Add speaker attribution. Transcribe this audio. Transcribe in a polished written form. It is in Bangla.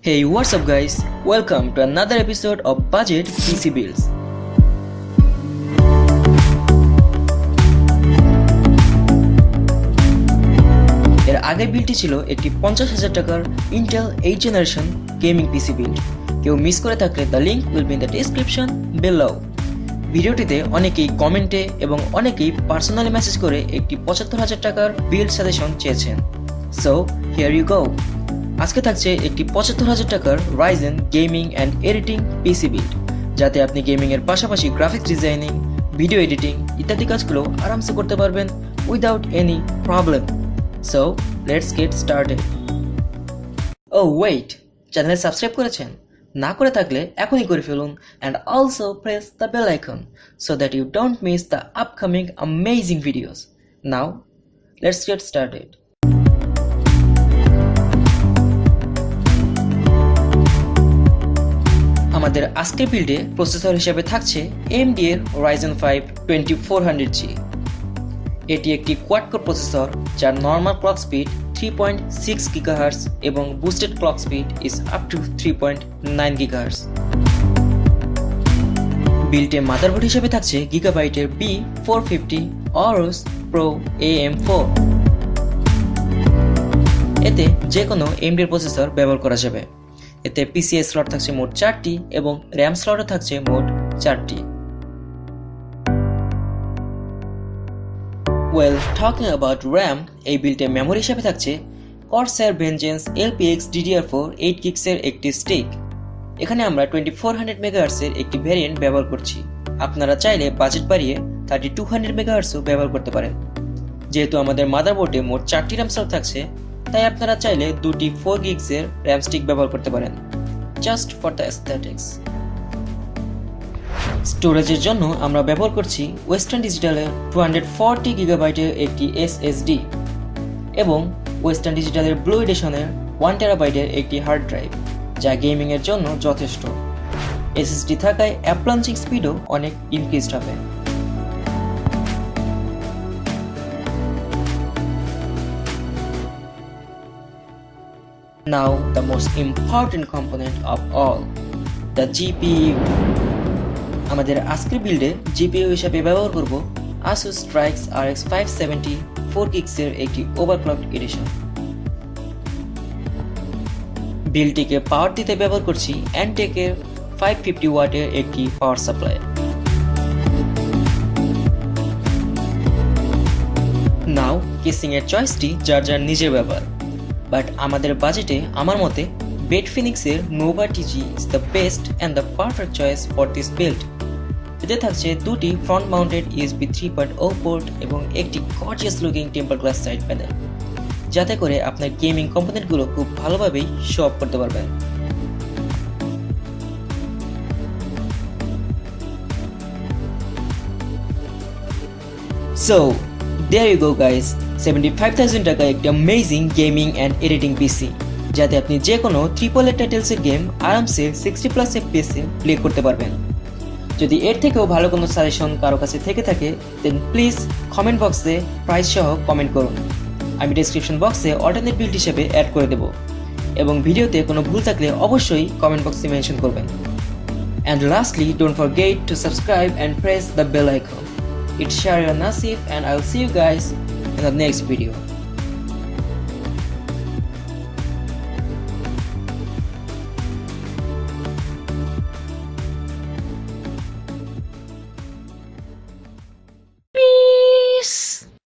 Speaker 1: Hey, what's up guys? Welcome to another episode of Budget PC Builds. এর আগের বিল্ডটি ছিল একটি 50,000 টাকার Intel 8th generation gaming PC build. কেউ মিস করে থাকলে the link will be in the description below. ভিডিওটিতে অনেকেই কমেন্টে এবং অনেকেই পার্সোনালি মেসেজ করে একটি 75,000 টাকার বিল্ড সাজেশন চেয়েছেন। So, here you go. আজকে থাকছে একটি 75,000 টাকার Ryzen gaming and editing PC build, যাতে আপনি গেমিং এর পাশাপাশি গ্রাফিক্স ডিজাইনিং, ভিডিও এডিটিং ইত্যাদি কাজগুলো আরামসে করতে পারবেন without any problem. So let's get started. Oh wait, চ্যানেলে সাবস্ক্রাইব করেছেন? না করে থাকলে এখনই করে ফেলুন and also press the bell icon so that you don't miss the upcoming amazing videos. Now let's get started. আমাদের আজকের বিল্ডে প্রসেসর হিসেবে থাকছে AMD এর Ryzen 5 2400G। এটি একটি কোয়াড কোর প্রসেসর যার নরমাল ক্লক স্পিড 3.6 GHz এবং boosted clock speed is up to 3.9 GHz। বিল্ডে মাদারবোর্ড হিসেবে থাকছে Gigabyte এর B450 AORUS Pro AM4। এতে যে কোনো AMD এর প্রসেসর ব্যবহার করা যাবে। এতে PCI স্লট থাকছে মোট 4টি এবং RAM স্লটও থাকছে মোট 4টি। Well, talking about RAM, এই বিল্ডে মেমোরি হিসেবে থাকছে Corsair Vengeance LPX DDR4 8GB এর একটি স্টিক। এখানে আমরা 2400 MHz এর একটি ভ্যারিয়েন্ট ব্যবহার করছি। আপনারা চাইলে বাজেট বাড়িয়ে 3200 MHz ও ব্যবহার করতে পারেন। যেহেতু আমাদের মাদারবোর্ডে মোট 4টি RAM স্লট থাকছে, তাই আপনারা চাইলে দুটি 4GB এর RAM স্টিক ব্যবহার করতে পারেন, জাস্ট ফর দ্য অ্যাস্থেটিক্স। স্টোরেজের জন্য আমরা ব্যবহার করছি ওয়েস্টার্ন ডিজিটালের 240 GB এর একটি SSD এবং ওয়েস্টার্ন ডিজিটালের ব্লু এডিশনের 1 TB এর একটি হার্ড ড্রাইভ, যা গেমিং এর জন্য যথেষ্ট। SSD থাকায় অ্যাপ লঞ্চিং স্পিডও অনেক ইনক্রিজড হবে। Now the most important component of all, the GPU. আমাদের আজকের বিল্ডে GPU হিসেবে ব্যবহার করব Asus RX570 4GB এর একটি ওভারক্লকড এডিশন। বিল্ডটিকে পাওয়ার দিতে ব্যবহার করছি Antec এর 550 ওয়াটের একটি পাওয়ার সাপ্লাই। নাও কেসিং এর চয়েসটি যার যার নিজের ব্যাপার, বাট আমাদের বাজেটে আমার মতে Bitfenix এর Nova TG is the best and the perfect choice for this build. এতে থাকছে দুটি ফ্রন্ট মাউন্টেড USB 3.0 পোর্ট এবং একটি gorgeous looking temper glass side panel, যাতে করে আপনার গেমিং কম্পোনেন্টগুলো খুব ভালোভাবেই শো অফ করতে পারবেন। So, there you go guys, 75,000 টাকা একটি অ্যামেজিং গেমিং অ্যান্ড এডিটিং পিসি, যাতে আপনি যে কোনো AAA টাইটেলসের গেম আরামসে 60+ FPS এ প্লে করতে পারবেন। যদি এর থেকেও ভালো কোনো সাজেশন কারো কাছে থেকে থাকে, দেন প্লিজ কমেন্ট বক্সে প্রাইস সহ কমেন্ট করুন। আমি ডেসক্রিপশন বক্সে অল্টারনেট বিল্ড হিসেবে অ্যাড করে দেব, এবং ভিডিওতে কোনো ভুল থাকলে অবশ্যই কমেন্ট বক্সে মেনশন করবেন। And lastly, don't forget to subscribe and press the bell icon. It's Shahrier Nasif and I'll see you guys in the next video.